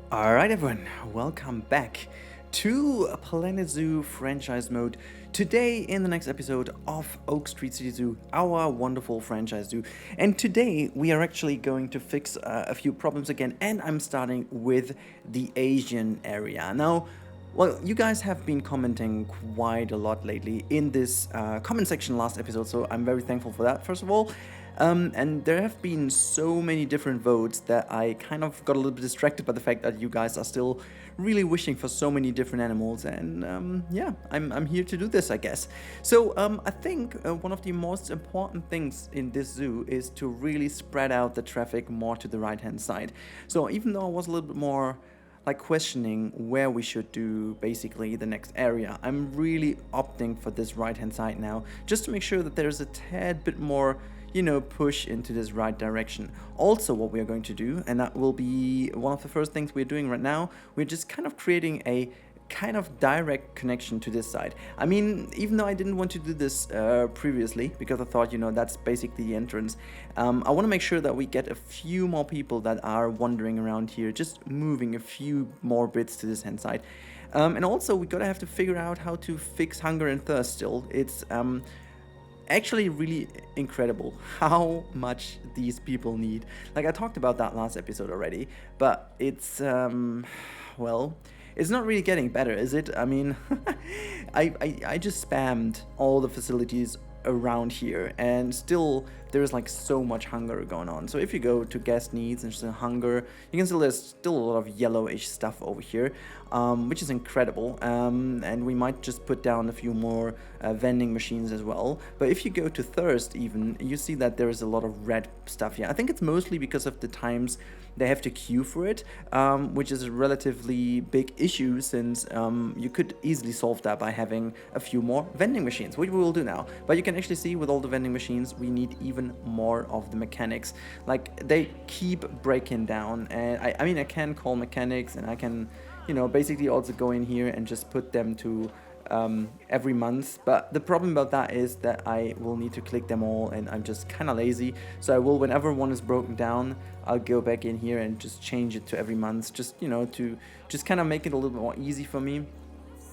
Alright everyone, welcome back to Planet Zoo franchise mode. Today in the next episode of Oak Street City Zoo, our wonderful franchise zoo. And today we are actually going to fix a few problems again, and I'm starting with the Asian area. Now, well, you guys have been commenting quite a lot lately in this comment section last episode, so I'm very thankful for that, first of all. And there have been so many different votes that I kind of got a little bit distracted by the fact that you guys are still really wishing for so many different animals. And yeah, I'm here to do this, I guess. So I think one of the most important things in this zoo is to really spread out the traffic more to the right-hand side. So even though I was a little bit more like questioning where we should do basically the next area, I'm really opting for this right-hand side now, just to make sure that there's a tad bit more push into this right direction. Also, what we are going to do, and that will be one of the first things we're doing right now, we're just kind of creating a kind of direct connection to this side. I mean, even though I didn't want to do this previously, because I thought, that's basically the entrance, I want to make sure that we get a few more people that are wandering around here, just moving a few more bits to this hand side. And also, we gotta have to figure out how to fix hunger and thirst still. It's actually really incredible how much these people need. Like, I talked about that last episode already, but it's well, it's not really getting better, is it? I mean, I just spammed all the facilities around here, and still there's like so much hunger going on. So if you go to guest needs and just hunger, you can see there's still a lot of yellowish stuff over here, which is incredible. And we might just put down a few more vending machines as well. But if you go to thirst even, you see that there is a lot of red stuff here. I think it's mostly because of the times they have to queue for it, which is a relatively big issue, since you could easily solve that by having a few more vending machines, which we will do now. But you can actually see with all the vending machines, we need even more of the mechanics. Like, they keep breaking down, and I mean, I can call mechanics, and I can, basically also go in here and just put them to every month. But the problem about that is that I will need to click them all, and I'm just kind of lazy. So I will, whenever one is broken down, I'll go back in here and just change it to every month, just to just kind of make it a little bit more easy for me,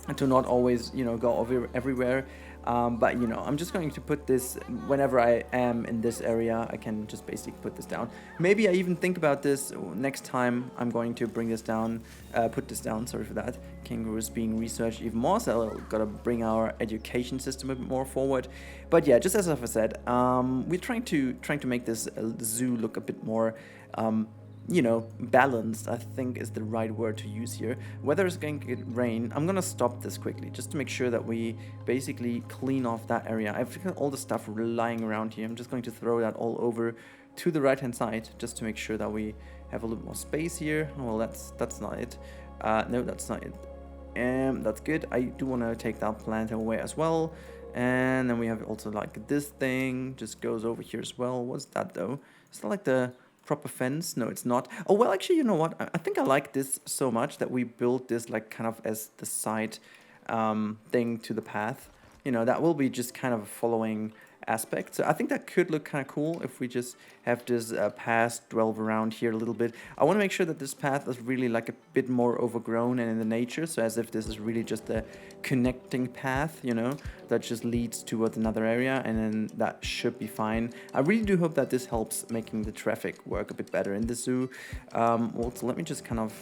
and to not always go over everywhere. But I'm just going to put this whenever I am in this area. I can just basically put this down. Maybe I even think about this next time I'm going to bring this down, put this down, sorry for that. Kangaroos being researched even more, so I've got to bring our education system a bit more forward. But yeah, just as I've said, we're trying to make this zoo look a bit more balanced, I think is the right word to use here. Whether it's going to get rain, I'm gonna stop this quickly just to make sure that we basically clean off that area. I've got all the stuff lying around here. I'm just going to throw that all over to the right hand side just to make sure that we have a little more space here. Well, that's not it. No, that's not it. That's good. I do want to take that plant away as well. And then we have also like this thing just goes over here as well. What's that though? It's not like the proper fence. No, it's not. Oh, well, actually, you know what? I think I like this so much that we built this like kind of as the side thing to the path. That will be just kind of a following aspect. So I think that could look kind of cool if we just have this path delve around here a little bit. I want to make sure that this path is really like a bit more overgrown and in the nature, so as if this is really just a connecting path, that just leads towards another area, and then that should be fine. I really do hope that this helps making the traffic work a bit better in the zoo. Also, let me just kind of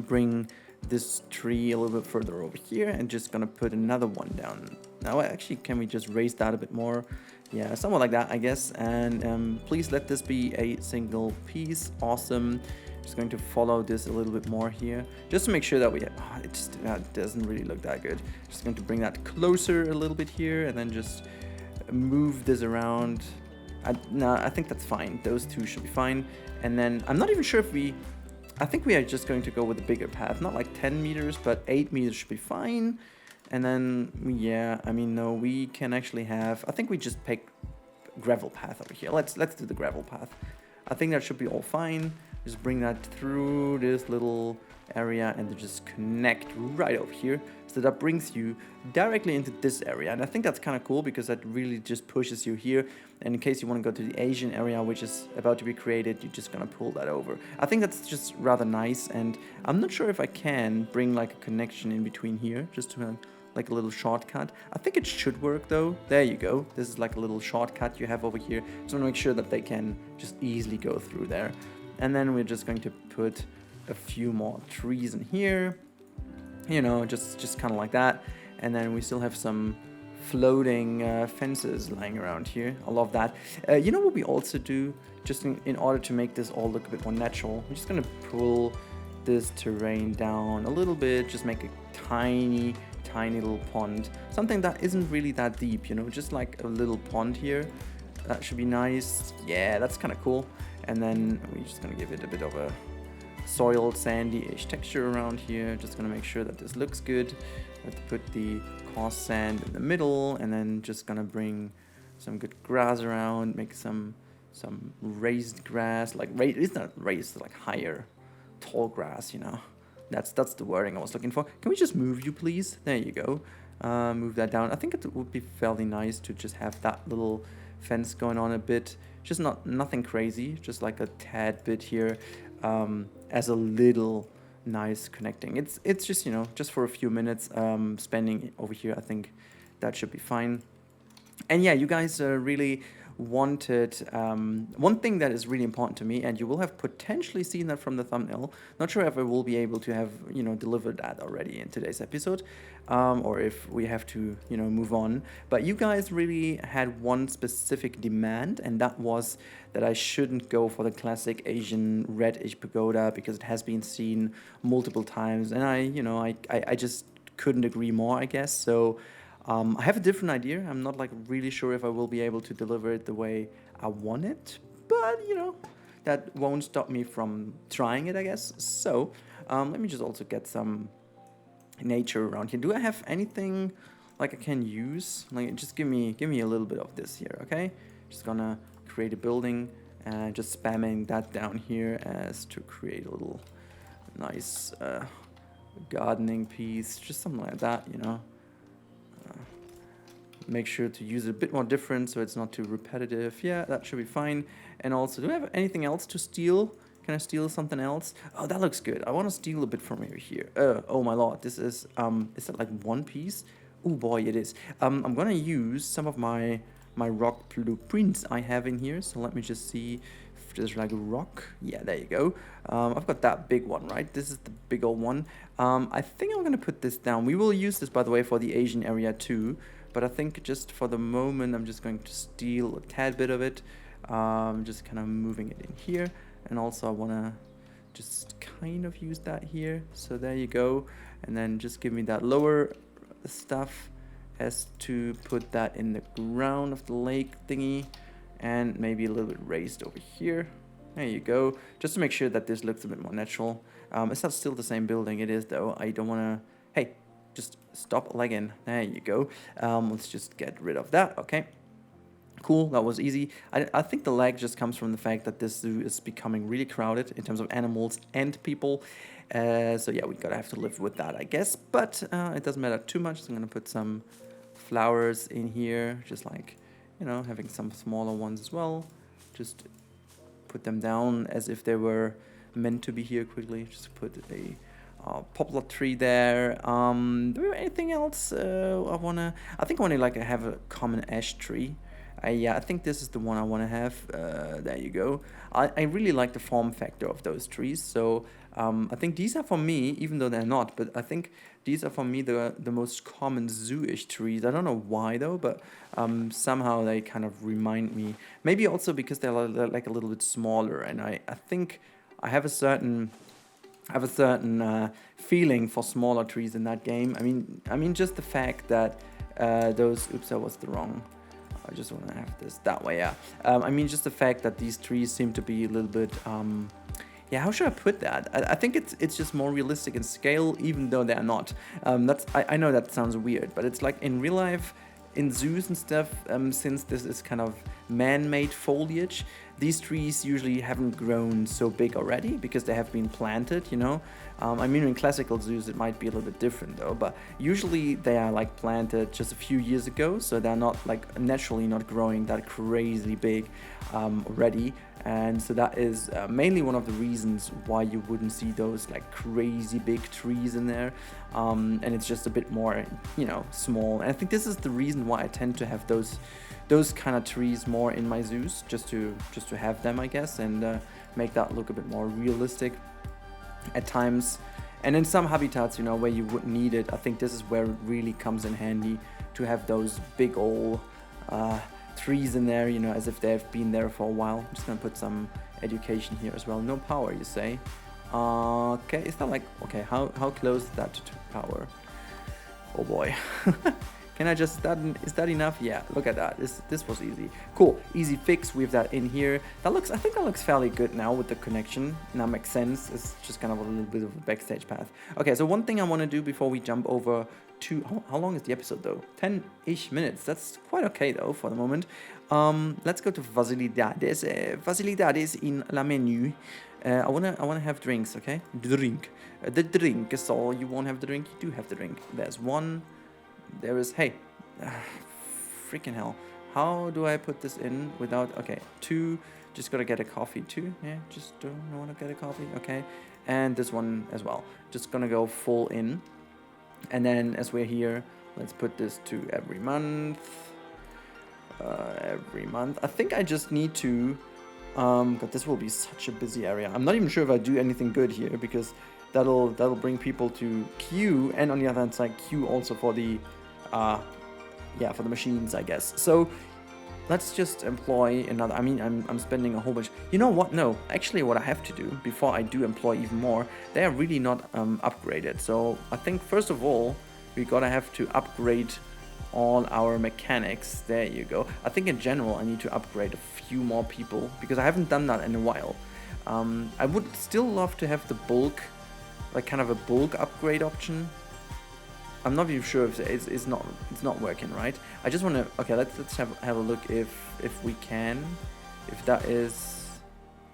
bring this tree a little bit further over here, and just gonna put another one down. Now, actually, can we just raise that a bit more? Yeah, somewhat like that, I guess. And please let this be a single piece. Awesome. Just going to follow this a little bit more here, just to make sure that it doesn't really look that good. Just going to bring that closer a little bit here, and then just move this around. I think that's fine. Those two should be fine. And then I'm not even sure if I think we are just going to go with a bigger path, not like 10 meters, but 8 meters should be fine. And then, yeah, I mean, no, we can actually have, I think we just pick gravel path over here. Let's do the gravel path. I think that should be all fine. just bring that through this little area and then just connect right over here. So that brings you directly into this area, and I think that's kind of cool because that really just pushes you here. And in case you want to go to the Asian area, which is about to be created, you're just gonna pull that over. I think that's just rather nice, and I'm not sure if I can bring like a connection in between here, just to like a little shortcut. I think it should work though. There you go. This is like a little shortcut you have over here. Just want to make sure that they can just easily go through there. And then we're just going to put a few more trees in here, you know, just kind of like that. And then we still have some floating fences lying around here. I love that. You know what we also do, just in order to make this all look a bit more natural, we're just gonna pull this terrain down a little bit, just make a tiny little pond, something that isn't really that deep, you know, just like a little pond here. That should be nice. Yeah, that's kind of cool. And then we're just gonna give it a bit of a soiled, sandy-ish texture around here. Just gonna make sure that this looks good. Let's put the coarse sand in the middle, and then just gonna bring some good grass around, make some raised grass, like it's not raised, like higher, tall grass, you know. That's the wording I was looking for. Can we just move you, please? There you go. Move that down. I think it would be fairly nice to just have that little fence going on a bit. Just nothing crazy, just like a tad bit here, as a little nice connecting. It's just, you know, just for a few minutes spending over here. I think that should be fine. And yeah, you guys really wanted one thing that is really important to me, and you will have potentially seen that from the thumbnail. Not sure if I will be able to have, you know, delivered that already in today's episode, or if we have to, you know, move on. But you guys really had one specific demand, and that was that I shouldn't go for the classic Asian red-ish pagoda because it has been seen multiple times, and I just couldn't agree more, I guess. So I have a different idea. I'm not like really sure if I will be able to deliver it the way I want it, but you know, that won't stop me from trying it, I guess. So let me just also get some nature around here. Do I have anything like I can use? Like, just give me a little bit of this here, okay? Just gonna create a building and just spamming that down here as to create a little nice gardening piece, just something like that, you know. Make sure to use it a bit more different so it's not too repetitive. Yeah, that should be fine. And also, do I have anything else to steal? Can I steal something else? Oh, that looks good. I want to steal a bit from over here. Oh my lord, this is that like one piece? Oh boy, it is. I'm gonna use some of my rock blueprints I have in here. So let me just see if there's like a rock. Yeah, there you go. I've got that big one, right? This is the big old one. I think I'm gonna put this down. We will use this, by the way, for the Asian area too. But I think just for the moment, I'm just going to steal a tad bit of it. Just kind of moving it in here. And also I want to just kind of use that here. So there you go. And then just give me that lower stuff as to put that in the ground of the lake thingy. And maybe a little bit raised over here. There you go. Just to make sure that this looks a bit more natural. It's not still the same building. It is though. I don't want to... Hey, just stop lagging. There you go. Let's just get rid of that. Okay. Cool, that was easy. I think the lag just comes from the fact that this zoo is becoming really crowded in terms of animals and people. So yeah, we gotta have to live with that, I guess. But it doesn't matter too much. So I'm gonna put some flowers in here, just like, you know, having some smaller ones as well. Just put them down as if they were meant to be here quickly. Just put a poplar tree there. Do we have anything else? I think I want to like have a common ash tree. Yeah, I think this is the one I want to have. There you go. I really like the form factor of those trees. So I think these are for me, even though they're not, but I think these are for me the most common zoo-ish trees. I don't know why though, but somehow they kind of remind me. Maybe also because they're like a little bit smaller, and I think I have a certain feeling for smaller trees in that game. I mean just the fact that those... Oops, that was the wrong... I just want to have this that way, yeah. I mean just the fact that these trees seem to be a little bit... yeah, how should I put that? I think it's just more realistic in scale, even though they're not. I know that sounds weird, but it's like in real life, in zoos and stuff, since this is kind of man-made foliage, these trees usually haven't grown so big already because they have been planted, you know. I mean, in classical zoos it might be a little bit different though, but usually they are like planted just a few years ago, so they're not like naturally not growing that crazy big already. And so that is mainly one of the reasons why you wouldn't see those like crazy big trees in there, and it's just a bit more, you know, small. And I think this is the reason why I tend to have those kind of trees more in my zoos, just to have them, I guess, and make that look a bit more realistic at times. And in some habitats, you know, where you would need it, I think this is where it really comes in handy to have those big old trees in there, you know, as if they've been there for a while. I'm just gonna put some education here as well. No power, you say? Okay, is that like, okay, how close is that to power? Oh boy. Can I just, is that enough? Yeah, look at that. This was easy. Cool, easy fix. We have that in here. I think that looks fairly good now with the connection. Now makes sense. It's just kind of a little bit of a backstage path. Okay, so one thing I want to do before we jump over to, how long is the episode though? 10-ish minutes. That's quite okay though for the moment. Let's go to facilidades. Facilidades in la menu. I wanna have drinks, okay? Drink. The drink. So you won't have the drink. You do have the drink. There's one. There is, hey, freaking hell. How do I put this in without, okay, 2, just gotta get a coffee, 2, yeah, just don't wanna get a coffee, okay. And this one as well, just gonna go full in. And then as we're here, let's put this to every month. I think I just need to, but this will be such a busy area. I'm not even sure if I do anything good here, because that'll bring people to queue, and on the other hand side, queue also for the for the machines, I guess. So let's just employ another. I mean, I'm spending a whole bunch. You know what? No, actually, what I have to do before I do employ even more, they are really not upgraded. So I think first of all, we gotta have to upgrade all our mechanics. There you go. I think in general, I need to upgrade a few more people because I haven't done that in a while. I would still love to have the bulk, like kind of a bulk upgrade option. I'm not even sure if it's not working right. I just want to, okay, let's have a look if we can, if that is,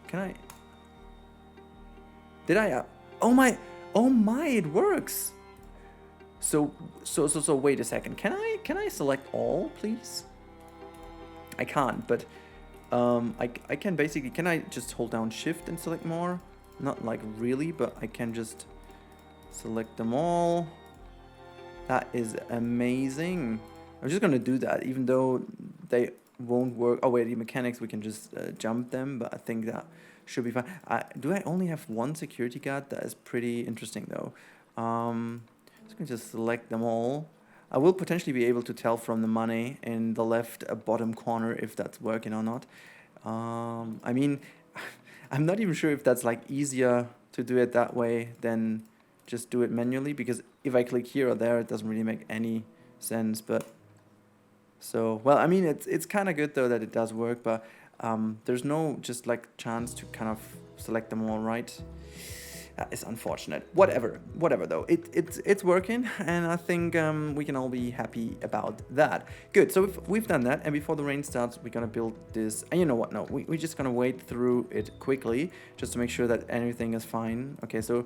can I, did I, oh my, it works. So wait a second, can I select all, please? I can't, but I can basically, can I just hold down shift and select more? Not like really, but I can just select them all. That is amazing. I'm just gonna do that, even though they won't work. Oh wait, the mechanics, we can just jump them, but I think that should be fine. Do I only have one security guard? That is pretty interesting though. I'm just gonna select them all. I will potentially be able to tell from the money in the left bottom corner if that's working or not. I mean, I'm not even sure if that's like easier to do it that way than just do it manually, because if I click here or there, it doesn't really make any sense. But so, well, I mean, it's kind of good though that it does work, but there's no just like chance to kind of select them all right. It's unfortunate. Whatever though, it's working, and I think we can all be happy about that. Good. So if we've done that, and before the rain starts, we're gonna build this. And you know what? No, we're just gonna wade through it quickly just to make sure that everything is fine. Okay, so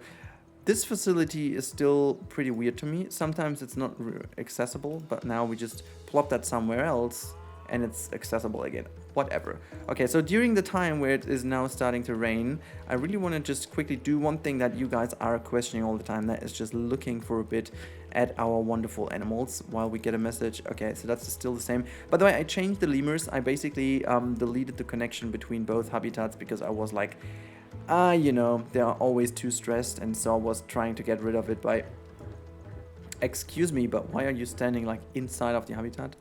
this facility is still pretty weird to me. Sometimes it's not accessible, but now we just plop that somewhere else and it's accessible again. Whatever. Okay, so during the time where it is now starting to rain, I really want to just quickly do one thing that you guys are questioning all the time. That is just looking for a bit at our wonderful animals while we get a message. Okay, so that's still the same. By the way, I changed the lemurs. I basically deleted the connection between both habitats because I was like, you know, they are always too stressed, and so I was trying to get rid of it by, excuse me, but why are you standing like inside of the habitat?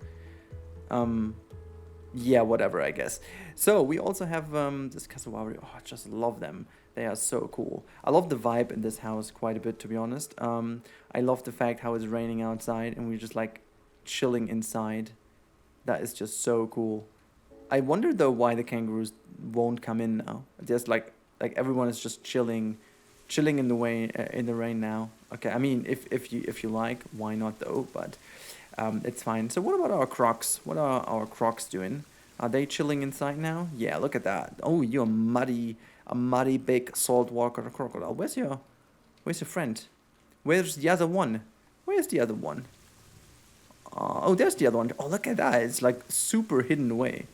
Yeah, whatever, I guess. So we also have this cassowary. Oh, I just love them. They are so cool. I love the vibe in this house quite a bit, to be honest. I love the fact how it's raining outside and we're just like chilling inside. That is just so cool. I wonder though why the kangaroos won't come in now. Just like everyone is just chilling in the rain now. Okay, I mean if you like, why not though? But it's fine. So what about our crocs? What are our crocs doing? Are they chilling inside now? Yeah, look at that. Oh, you're a muddy big saltwater crocodile. Where's your friend? Where's the other one? Where's the other one? Oh, there's the other one. Oh, look at that. It's like super hidden away.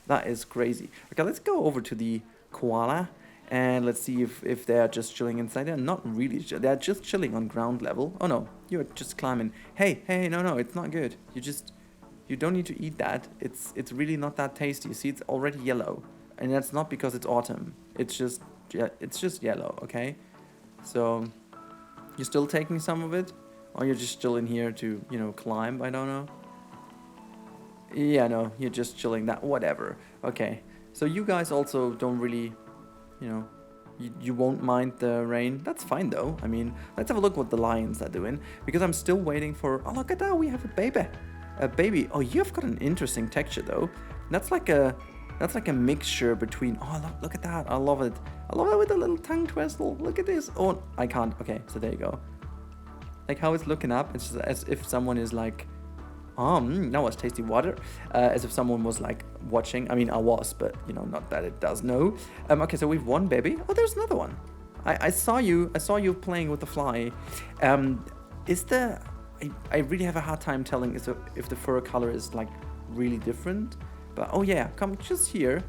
That is crazy. Okay, let's go over to the koala and let's see if they're just chilling inside. They're not really. They're just chilling on ground level. Oh no, you're just climbing. Hey, no, it's not good. You don't need to eat that. It's really not that tasty. You see, it's already yellow, and that's not because it's autumn. It's just yellow. Okay, so you're still taking some of it, or you're just still in here to climb. I don't know. Yeah, no, you're just chilling. That whatever. Okay, so you guys also don't really, you won't mind the rain. That's fine though. I mean, let's have a look what the lions are doing because I'm still waiting for. Oh, look at that. We have a baby. A baby. Oh, you've got an interesting texture though. That's like a mixture between. Oh, look at that. I love it. I love it with the little tongue twistle. Look at this. Oh, I can't. Okay, so there you go. Like how it's looking up. It's just as if someone is like, that was tasty water. As if someone was like watching. I mean, I was, but not that it does know. Okay, so we've one baby. Oh, there's another one. I saw you playing with the fly. Is the I really have a hard time telling if the fur color is like really different. But oh yeah, come just here.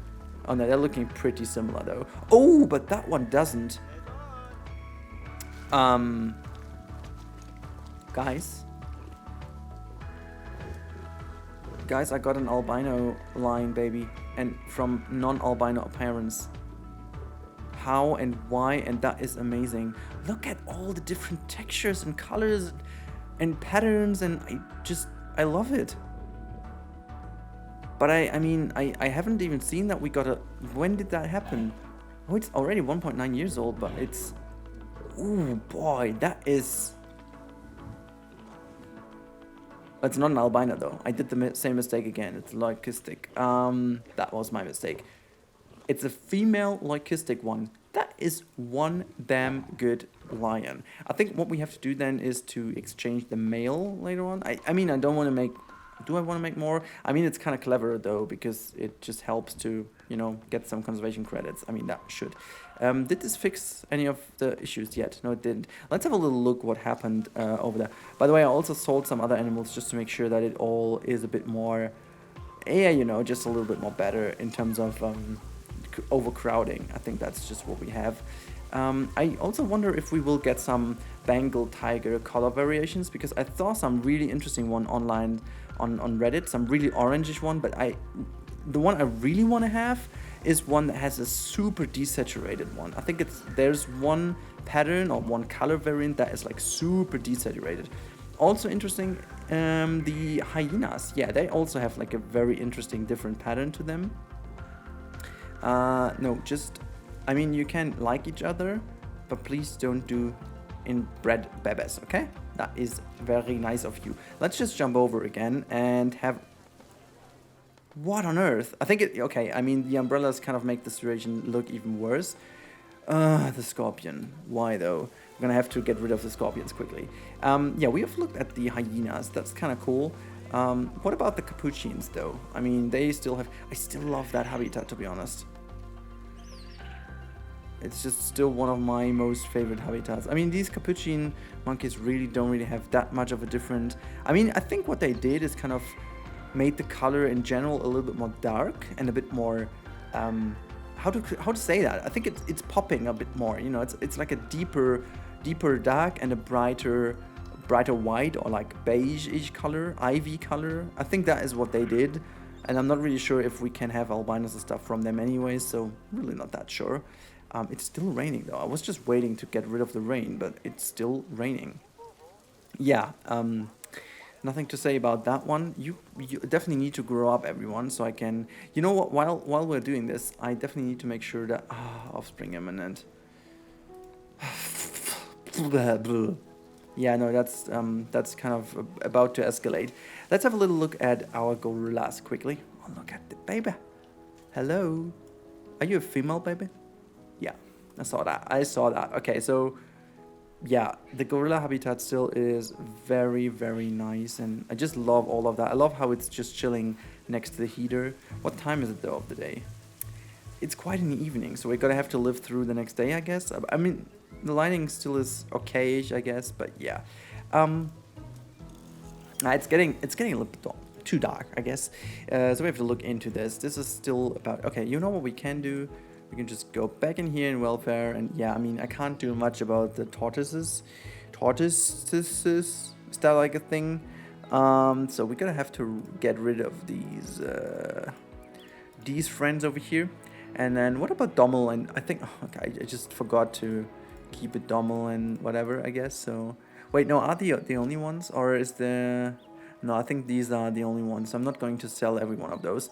Oh no, they're looking pretty similar though. Oh, but that one doesn't. Guys, I got an albino lion baby, and from non-albino parents. How and why? And that is amazing. Look at all the different textures and colors and patterns, and I love it. But I mean, I haven't even seen that we got a. When did that happen? Oh, it's already 1.9 years old, but it's. Ooh, boy, that is. It's not an albino though. I did the same mistake again. It's leucistic. That was my mistake. It's a female leucistic one. That is one damn good lion. I think what we have to do then is to exchange the male later on. I mean, I don't want to make. Do I want to make more? I mean, it's kind of clever though because it just helps to get some conservation credits. I mean, that should. Did this fix any of the issues yet? No, it didn't. Let's have a little look what happened over there. By the way, I also sold some other animals just to make sure that it all is a bit more, just a little bit more better in terms of overcrowding. I think that's just what we have. I also wonder if we will get some Bengal Tiger color variations because I saw some really interesting one online on Reddit, some really orangish one, but the one I really want to have is one that has a super desaturated one. I think there's one pattern or one color variant that is like super desaturated. Also interesting, the hyenas. Yeah, they also have like a very interesting different pattern to them. I mean, you can like each other, but please don't do inbred babies, okay? That is very nice of you. Let's just jump over again and have... What on earth? I think okay, I mean, the umbrellas kind of make the situation look even worse. The scorpion. Why though? We're gonna have to get rid of the scorpions quickly. Yeah, we have looked at the hyenas. That's kind of cool. What about the capuchins though? I mean, they still have... I still love that habitat, to be honest. It's just still one of my most favorite habitats. I mean, these capuchin monkeys don't really have that much of a different... I mean, I think what they did is kind of made the color in general a little bit more dark and a bit more... how to say that? I think it's popping a bit more. It's like a deeper dark and a brighter white or like beige-ish color, ivy color. I think that is what they did. And I'm not really sure if we can have albinos and stuff from them anyway, so really not that sure. It's still raining though. I was just waiting to get rid of the rain, but it's still raining. Yeah, nothing to say about that one. You definitely need to grow up, everyone, so I can... You know what, while we're doing this, I definitely need to make sure that... offspring imminent. Yeah, no, that's kind of about to escalate. Let's have a little look at our gorillas quickly. Oh, look at the baby. Hello. Are you a female baby? Yeah, I saw that. Okay, so yeah, the gorilla habitat still is very, very nice, and I just love all of that. I love how it's just chilling next to the heater. What time is it though of the day? It's quite in the evening, so we're gonna have to live through the next day, I guess. I mean, the lighting still is okay-ish, I guess, but yeah. It's getting a little bit too dark, I guess. So we have to look into this. This is still about... Okay, you know what we can do? We can just go back in here in welfare, and yeah, I mean, I can't do much about the tortoises. Tortoises? Is that like a thing? So we're gonna have to get rid of these friends over here. And then what about Dommel? And I think... Oh, okay, I just forgot to keep it Dommel and whatever, I guess. So... Wait, no, are the only ones? Or is there... No, I think these are the only ones. I'm not going to sell every one of those.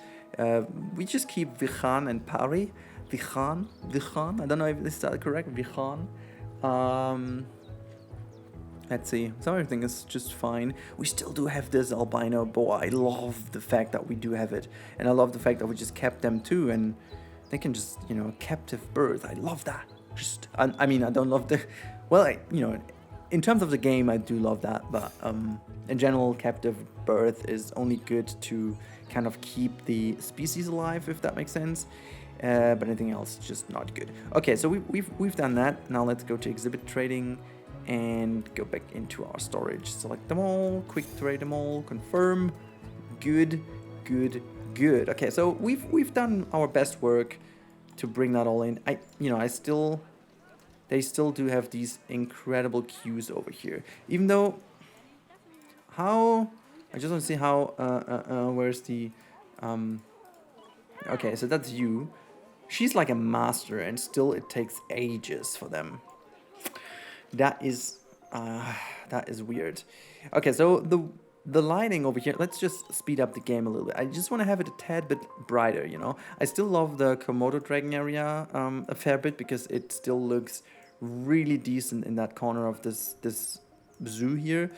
We just keep Vichan and Pari. Vichan? I don't know if this is correct. Vichan. Let's see. So everything is just fine. We still do have this albino boar. I love the fact that we do have it. And I love the fact that we just kept them too. And they can just, you know, captive birth. I love that. Just, I mean, I don't love the... Well, you know... In terms of the game, I do love that, but in general, captive birth is only good to kind of keep the species alive, if that makes sense. But anything else, just not good. Okay, so we've done that. Now let's go to exhibit trading and go back into our storage. Select them all, quick trade them all, confirm. Good. Okay, so we've done our best work to bring that all in. They still do have these incredible queues over here. Even though... How... I just want to see how... where's the... Okay, so that's you. She's like a master, and still it takes ages for them. That is weird. Okay, so the lighting over here... Let's just speed up the game a little bit. I just want to have it a tad bit brighter, you know? I still love the Komodo dragon area a fair bit, because it still looks... really decent in that corner of this zoo here,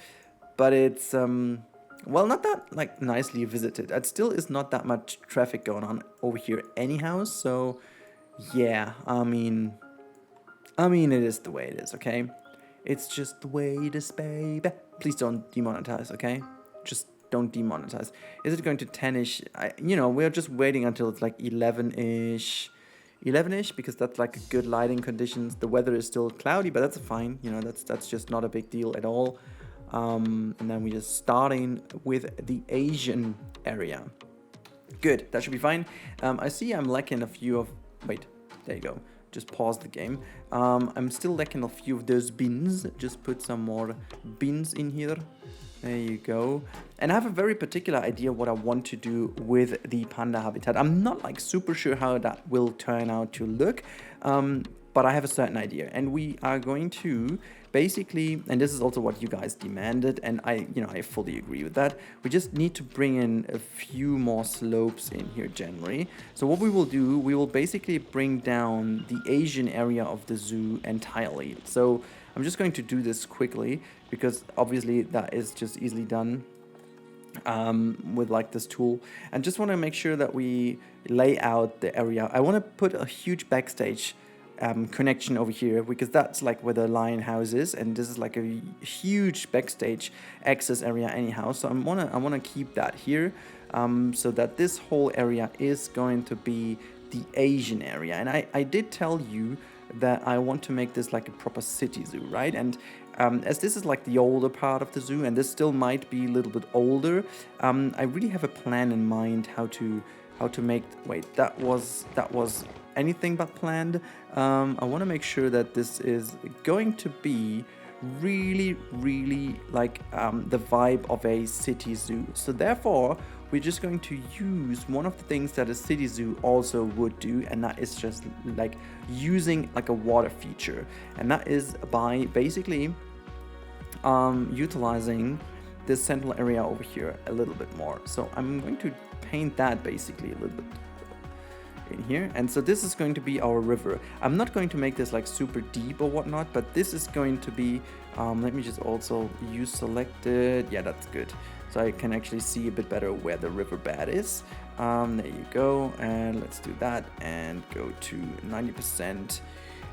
but it's well, not that like nicely visited. It still is not that much traffic going on over here anyhow, so yeah, I mean it is the way it is, okay? It's just the way it is, baby. Please don't demonetize, okay? Just don't demonetize. Is it going to 10-ish? You know, we're just waiting until it's like 11-ish, because that's like good lighting conditions. The weather is still cloudy, but that's fine. You know, that's just not a big deal at all. And then we're just starting with the Asian area. Good, that should be fine. I see I'm lacking a few of... Wait, there you go. Just pause the game. I'm still lacking a few of those bins. Just put some more bins in here. There you go. And I have a very particular idea what I want to do with the panda habitat. I'm not like super sure how that will turn out to look, but I have a certain idea. And we are going to basically, and this is also what you guys demanded, and I fully agree with that. We just need to bring in a few more slopes in here generally. So what we will do, we will basically bring down the Asian area of the zoo entirely. So I'm just going to do this quickly, because obviously that is just easily done with like this tool. And just want to make sure that we lay out the area. I want to put a huge backstage connection over here, because that's like where the lion house is, and this is like a huge backstage access area anyhow. So I wanna keep that here, so that this whole area is going to be the Asian area. And I did tell you that I want to make this like a proper city zoo, right? And as this is like the older part of the zoo, and this still might be a little bit older, I really have a plan in mind how to make... Wait, that was anything but planned. I want to make sure that this is going to be really like the vibe of a city zoo. So therefore, we're just going to use one of the things that a city zoo also would do, and that is just like using like a water feature, and that is by basically utilizing this central area over here a little bit more. So I'm going to paint that basically a little bit in here, and so this is going to be our river. I'm not going to make this like super deep or whatnot, but this is going to be let me just also use selected. Yeah, that's good, so I can actually see a bit better where the riverbed is. There you go, and let's do that and go to 90%.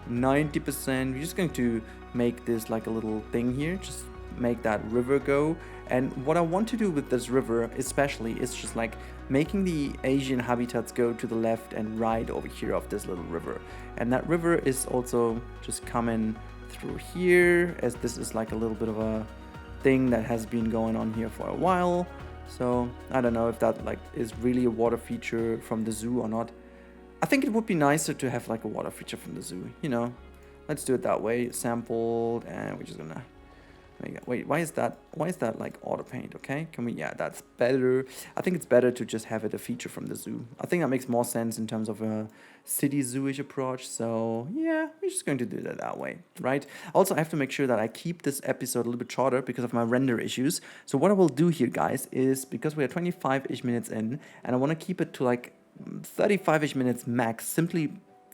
We're just going to make this like a little thing here, just make that river go. And what I want to do with this river especially is just like making the Asian habitats go to the left and right over here of this little river. And that river is also just coming through here, as this is like a little bit of a thing that has been going on here for a while. So I don't know if that like is really a water feature from the zoo or not. I think it would be nicer to have like a water feature from the zoo, you know. Let's do it that way. Sampled, and we're just gonna wait, why is that like auto paint? Okay, can we, yeah, that's better. I think it's better to just have it a feature from the zoo. I think that makes more sense in terms of a city zoo-ish approach. So yeah, we're just going to do that way, right? Also, I have to make sure that I keep this episode a little bit shorter because of my render issues. So what I will do here, guys, is because we are 25-ish minutes in and I want to keep it to like 35-ish minutes max, simply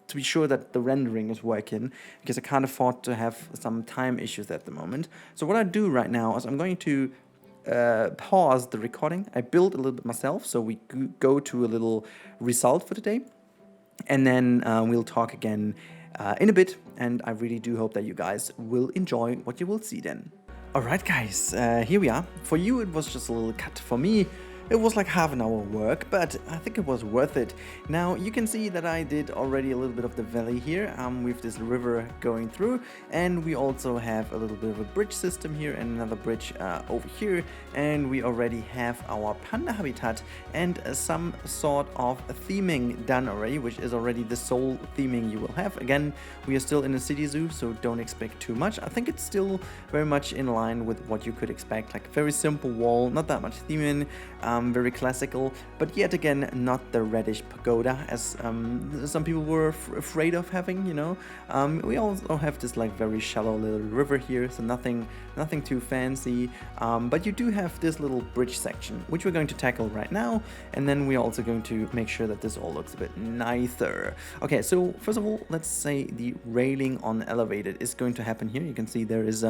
to be sure that the rendering is working, because I can't afford to have some time issues at the moment. So what I do right now is I'm going to pause the recording. I build a little bit myself, so we go to a little result for today, and then we'll talk again in a bit, and I really do hope that you guys will enjoy what you will see then. Alright guys, here we are. For you it was just a little cut. For me it was like half an hour work, but I think it was worth it. Now you can see that I did already a little bit of the valley here with this river going through, and we also have a little bit of a bridge system here and another bridge over here, and we already have our panda habitat and some sort of theming done already, which is already the sole theming you will have. Again, we are still in a city zoo, so don't expect too much. I think it's still very much in line with what you could expect, like a very simple wall, not that much theming, very classical, but yet again not the reddish pagoda as some people were afraid of having, you know. We also have this like very shallow little river here, so nothing too fancy, but you do have this little bridge section which we're going to tackle right now, and then we're also going to make sure that this all looks a bit nicer. Okay, so first of all, let's say the railing on elevated is going to happen here. You can see there is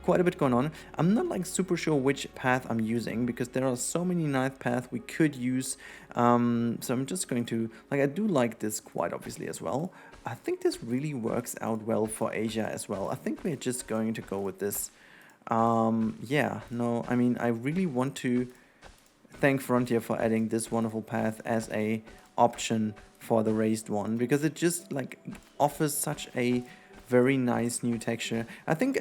quite a bit going on. I'm not like super sure which path I'm using because there are so many nice path we could use, so I'm just going to, like, I do like this quite obviously as well. I think this really works out well for Asia as well. I think we're just going to go with this. Yeah, no, I mean, I really want to thank Frontier for adding this wonderful path as a option for the raised one, because it just like offers such a very nice new texture. I think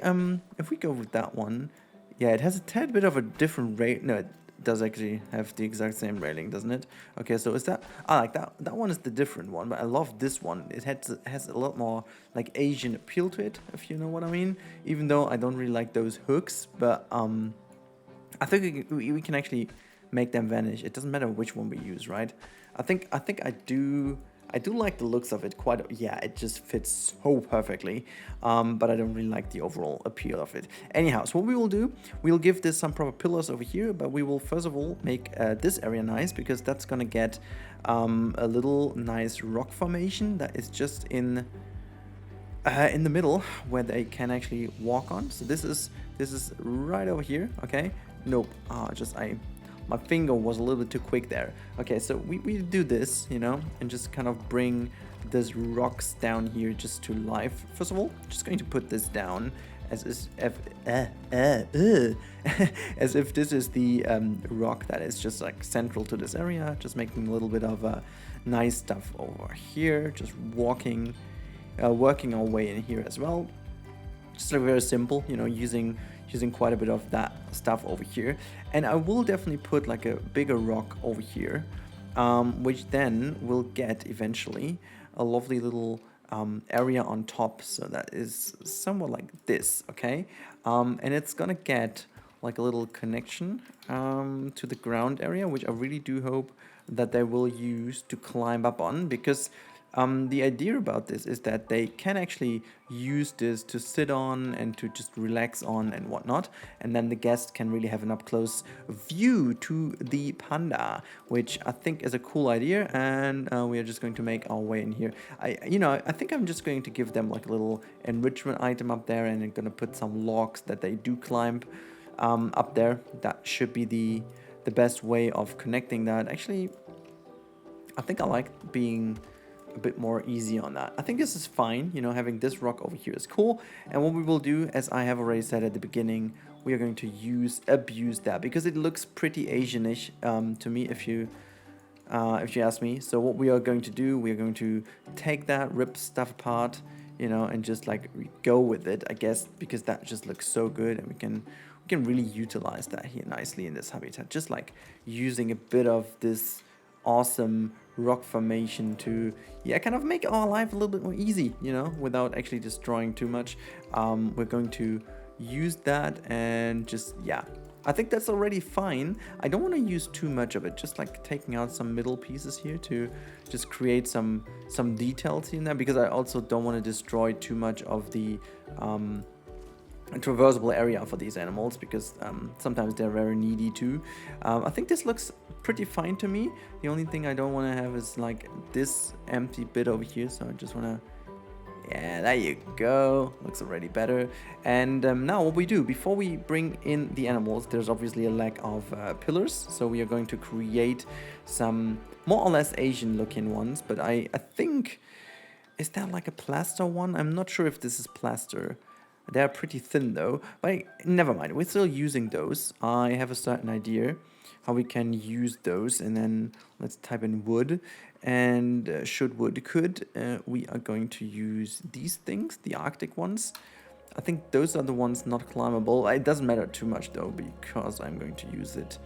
if we go with that one, yeah, it has a tad bit of a different rate. No, it does actually have the exact same railing, doesn't it? Okay, so is that, I like that one is the different one, but I love this one. It has a lot more like Asian appeal to it, if you know what I mean, even though I don't really like those hooks, but I think we can actually make them vanish. It doesn't matter which one we use, right? I think I do like the looks of it quite, yeah, it just fits so perfectly, but I don't really like the overall appeal of it. Anyhow, so what we will do, we'll give this some proper pillars over here, but we will first of all make this area nice, because that's gonna get a little nice rock formation that is just in the middle where they can actually walk on. So this is right over here, okay? Nope, my finger was a little bit too quick there. Okay, so we do this, you know, and just kind of bring these rocks down here just to life. First of all, just going to put this down as if this is the rock that is just like central to this area, just making a little bit of nice stuff over here, just working our way in here as well. Just like very simple, you know, using quite a bit of that stuff over here. And I will definitely put like a bigger rock over here, which then will get eventually a lovely little area on top, so that is somewhat like this, okay? And it's gonna get like a little connection to the ground area, which I really do hope that they will use to climb up on, because the idea about this is that they can actually use this to sit on and to just relax on and whatnot, and then the guest can really have an up-close view to the panda, which I think is a cool idea. And we are just going to make our way in here. I think I'm just going to give them like a little enrichment item up there, and I'm gonna put some logs that they do climb up there. That should be the best way of connecting that. Actually, I think I like a bit more easy on that. I think this is fine, you know, having this rock over here is cool. And what we will do, as I have already said at the beginning, we are going to abuse that because it looks pretty Asianish to me, if you ask me. So what we are going to do, we are going to take that, rip stuff apart, you know, and just like go with it, I guess, because that just looks so good, and we can really utilize that here nicely in this habitat, just like using a bit of this awesome rock formation to kind of make our life a little bit more easy, you know, without actually destroying too much. We're going to use that and just I think that's already fine. I don't want to use too much of it, just like taking out some middle pieces here to just create some details in there, because I also don't want to destroy too much of the traversable area for these animals, because sometimes they're very needy too. I think this looks pretty fine to me. The only thing I don't want to have is like this empty bit over here, so I just want to there you go, looks already better. And now what we do before we bring in the animals, there's obviously a lack of pillars, so we are going to create some more or less Asian looking ones. But I think, is that like a plaster one? I'm not sure if this is plaster. They're pretty thin though, but never mind, we're still using those. I have a certain idea how we can use those, and then let's type in wood, and should wood could, we are going to use these things, the Arctic ones. I think those are the ones not climbable. It doesn't matter too much though, because I'm going to use it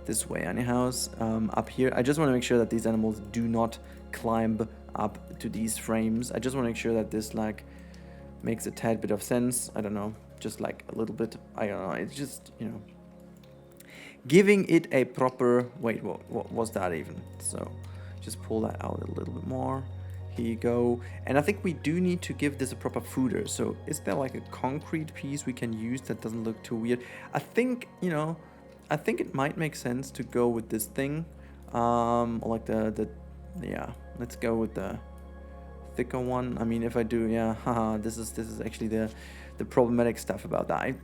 this way anyhow. Up here, I just want to make sure that these animals do not climb up to these frames. I just want to make sure that this like makes a tad bit of sense. I don't know, just like a little bit, I don't know, it's just, you know, giving it a proper, wait, what was that even? So just pull that out a little bit more. Here you go. And I think we do need to give this a proper footer. So is there like a concrete piece we can use that doesn't look too weird? I think, you know, I think it might make sense to go with this thing. Like let's go with the thicker one. I mean, if I do, this is actually the problematic stuff about that.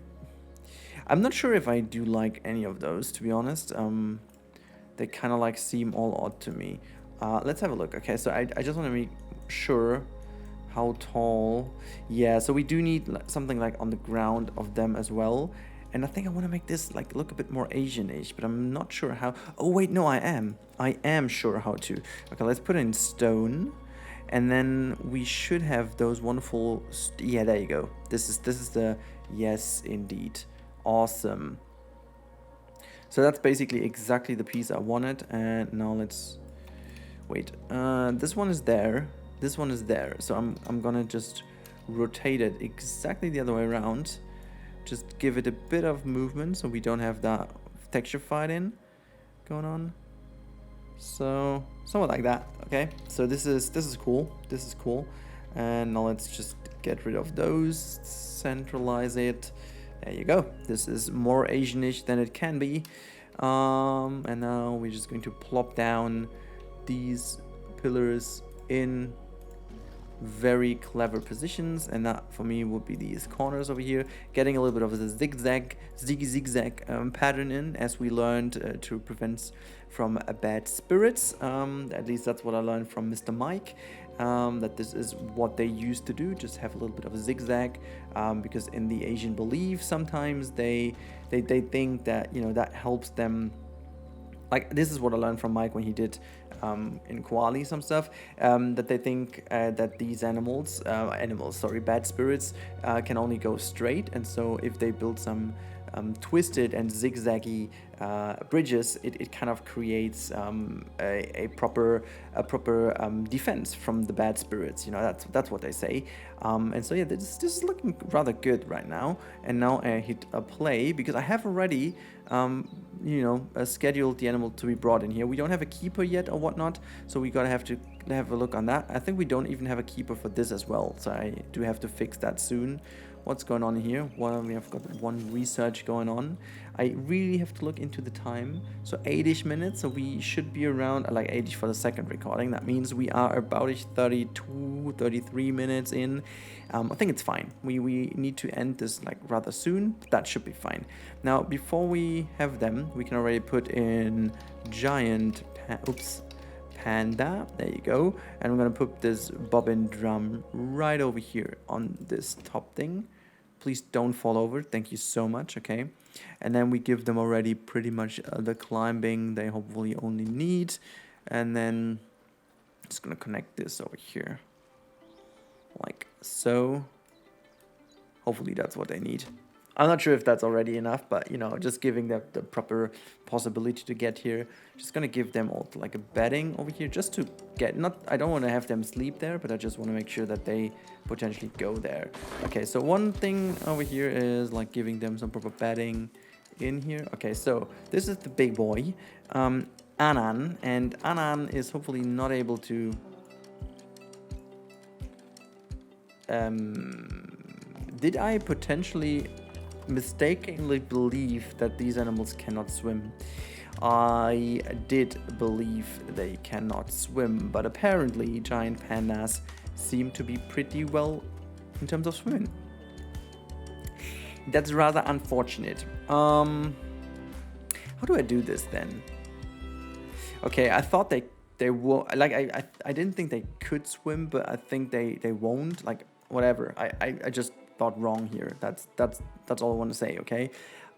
I'm not sure if I do like any of those, to be honest. They kind of like seem all odd to me. Let's have a look. Okay, so I just want to make sure how tall. Yeah, so we do need something like on the ground of them as well. And I think I want to make this like look a bit more Asian-ish, but I'm not sure how. Oh wait, no, I am sure how to. Okay, let's put it in stone. And then we should have those wonderful, there you go. This is the, yes, indeed. Awesome. So that's basically exactly the piece I wanted. And now let's wait. This one is there. This one is there. So I'm gonna just rotate it exactly the other way around. Just give it a bit of movement so we don't have that texture fight in going on. So somewhat like that. Okay. So this is cool. This is cool. And now let's just get rid of those. Centralize it. There you go. This is more Asianish than it can be. And now we're just going to plop down these pillars in very clever positions, and that for me would be these corners over here, getting a little bit of the zigzag pattern in, as we learned to prevent from bad spirits. At least that's what I learned from Mr. Mike. That this is what they used to do, just have a little bit of a zigzag, because in the Asian belief sometimes they think that, you know, that helps them. Like, this is what I learned from Mike when he did in Koali some stuff, that they think that these bad spirits can only go straight, and so if they build some twisted and zigzaggy bridges, it kind of creates a proper defense from the bad spirits. You know, that's what they say. And so yeah, this is looking rather good right now. And now I hit a play because I have already scheduled the animal to be brought in here. We don't have a keeper yet or whatnot, so we gotta have to have a look on that. I think we don't even have a keeper for this as well, so I do have to fix that soon. What's going on here? Well, we have got one research going on. I really have to look into the time. So 8-ish minutes, so we should be around like 8-ish for the second recording. That means we are about 32, 33 minutes in. I think it's fine. We need to end this like rather soon, but that should be fine. Now, before we have them, we can already put in giant Panda. There you go. And I'm gonna put this bobbin drum right over here on this top thing. Please don't fall over. Thank you so much. Okay. And then we give them already pretty much the climbing they hopefully only need. And then just gonna connect this over here like so. Hopefully that's what they need. I'm not sure if that's already enough, but you know, just giving them the proper possibility to get here. Just gonna give them all like a bedding over here just to get, not, I don't want to have them sleep there, but I just want to make sure that they potentially go there. Okay, so one thing over here is like giving them some proper bedding in here. Okay, so this is the big boy, Anan, and Anan is hopefully not able to did I potentially mistakenly believe that these animals cannot swim? I did believe they cannot swim, but apparently giant pandas seem to be pretty well in terms of swimming. That's rather unfortunate. How do I do this then? Okay, I thought they will, like I didn't think they could swim, but I think they won't, like whatever. I just thought wrong here. That's all I want to say. Okay.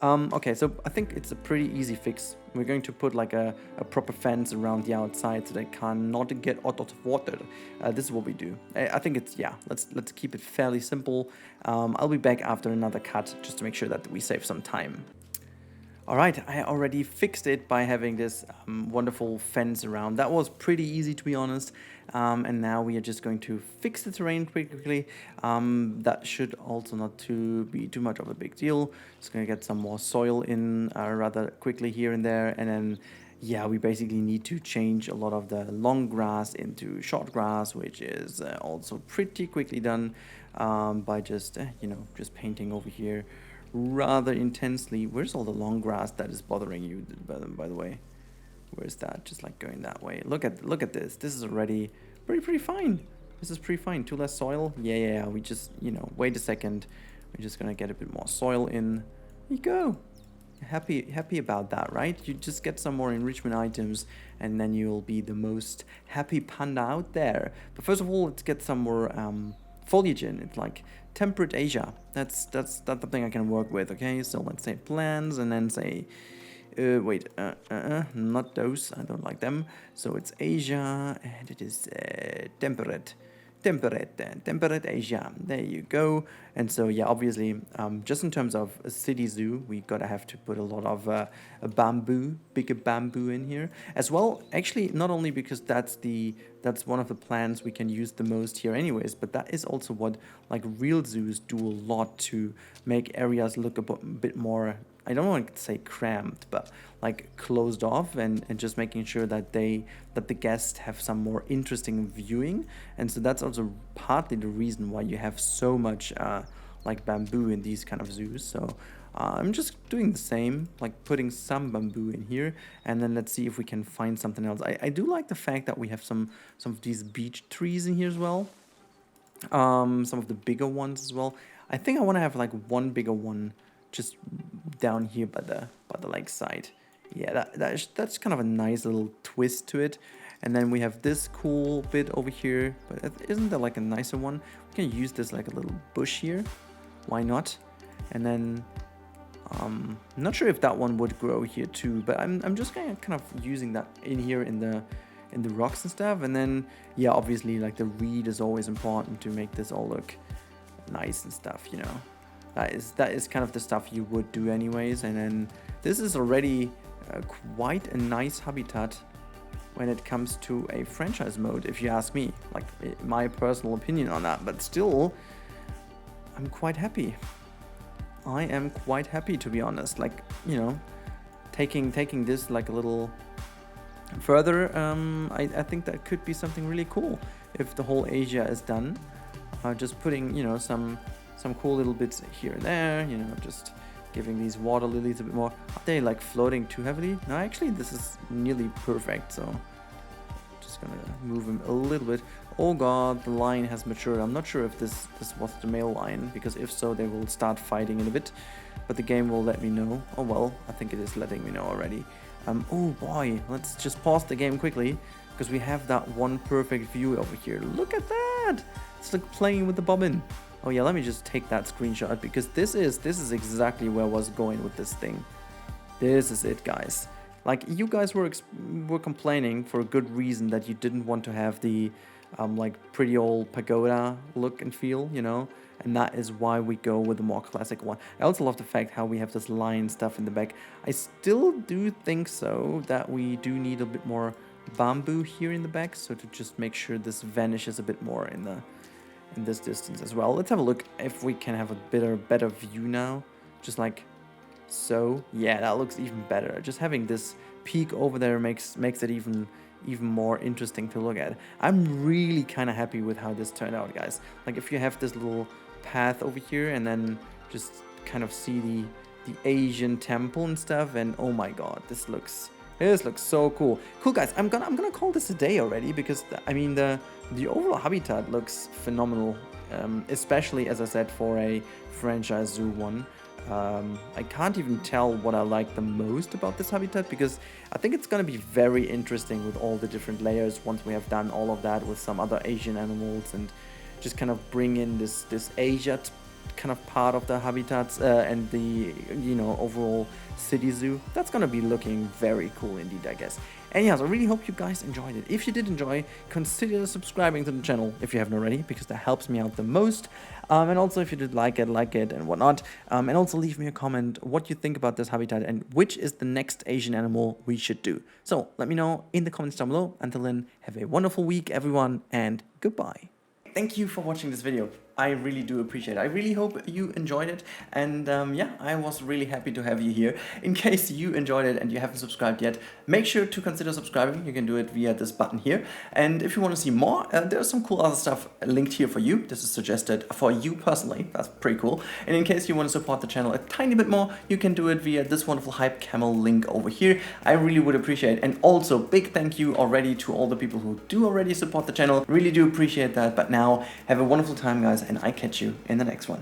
Okay, so I think it's a pretty easy fix. We're going to put like a proper fence around the outside so they cannot get out of water. This is what we do. I think it's, yeah, let's keep it fairly simple. I'll be back after another cut just to make sure that we save some time. Alright, I already fixed it by having this wonderful fence around. That was pretty easy, to be honest. And now we are just going to fix the terrain pretty quickly. That should also not be too much of a big deal. Just going to get some more soil in rather quickly here and there. And then, yeah, we basically need to change a lot of the long grass into short grass, which is also pretty quickly done by just, you know, just painting over here rather intensely. Where's all the long grass that is bothering you, by the way? Where's that? Just like going that way. Look at this. This is already pretty fine. This is pretty fine. Too less soil. Yeah. We just, you know, wait a second. We're just gonna get a bit more soil in. There you go. Happy about that, right? You just get some more enrichment items, and then you'll be the most happy panda out there. But first of all, let's get some more foliage in. It's like temperate Asia. That's the thing I can work with. Okay, so let's say plants, and then say not those, I don't like them. So it's Asia, and it is temperate Asia. There you go. And so yeah, obviously just in terms of a city zoo, we gotta have to put a lot of bigger bamboo in here as well. Actually, not only because that's one of the plants we can use the most here anyways, but that is also what like real zoos do a lot to make areas look a bit more, I don't want to say cramped, but like closed off, and just making sure that the guests have some more interesting viewing. And so that's also partly the reason why you have so much like bamboo in these kind of zoos. So I'm just doing the same, like putting some bamboo in here, and then let's see if we can find something else. I do like the fact that we have some of these beech trees in here as well, some of the bigger ones as well. I think I want to have like one bigger one just down here by the lake side. Yeah, that's kind of a nice little twist to it. And then we have this cool bit over here, but isn't there like a nicer one? We can use this like a little bush here. Why not? And then I'm not sure if that one would grow here too, but I'm just kind of using that in here in the rocks and stuff. And then yeah, obviously like the reed is always important to make this all look nice and stuff, you know. That is kind of the stuff you would do anyways. And then this is already quite a nice habitat when it comes to a franchise mode, if you ask me, like my personal opinion on that. But still, I'm quite happy. I am quite happy, to be honest. Like, you know, taking this like a little further, I think that could be something really cool if the whole Asia is done. Just putting, you know, some cool little bits here and there, you know, just giving these water lilies a bit more. Are they like floating too heavily? No, actually this is nearly perfect, so just gonna move them a little bit. Oh god, the lion has matured. I'm not sure if this was the male lion, because if so, they will start fighting in a bit, but the game will let me know. Oh well, I think it is letting me know already. Oh boy, let's just pause the game quickly, because we have that one perfect view over here. Look at that! It's like playing with the bobbin. Oh yeah, let me just take that screenshot, because this is exactly where I was going with this thing. This is it, guys. Like, you guys were complaining for a good reason that you didn't want to have the like pretty old pagoda look and feel, you know, and that is why we go with the more classic one. I also love the fact how we have this lion stuff in the back. I still do think so that we do need a bit more bamboo here in the back, so to just make sure this vanishes a bit more in this distance as well. Let's have a look if we can have a better view now, just like so. Yeah, that looks even better. Just having this peak over there makes it even more interesting to look at. I'm really kind of happy with how this turned out, guys. Like, if you have this little path over here and then just kind of see the Asian temple and stuff, and oh my god, this looks so cool. Cool, guys. I'm gonna call this a day already, because I mean the overall habitat looks phenomenal, especially, as I said, for a franchise zoo one. I can't even tell what I like the most about this habitat, because I think it's going to be very interesting with all the different layers once we have done all of that with some other Asian animals, and just kind of bring in this Asia kind of part of the habitats and the, you know, overall city zoo. That's going to be looking very cool indeed, I guess. And yes, I really hope you guys enjoyed it. If you did enjoy, consider subscribing to the channel if you haven't already, because that helps me out the most. And also, if you did like it and whatnot. And also leave me a comment what you think about this habitat and which is the next Asian animal we should do. So let me know in the comments down below. Until then, have a wonderful week, everyone, and goodbye. Thank you for watching this video. I really do appreciate it. I really hope you enjoyed it, and yeah, I was really happy to have you here. In case you enjoyed it and you haven't subscribed yet, make sure to consider subscribing. You can do it via this button here, and if you want to see more, there's some cool other stuff linked here for you. This is suggested for you personally. That's pretty cool. And in case you want to support the channel a tiny bit more, you can do it via this wonderful Hype Camel link over here. I really would appreciate it. And also, big thank you already to all the people who do already support the channel. Really do appreciate that. But now, have a wonderful time, guys, and I catch you in the next one.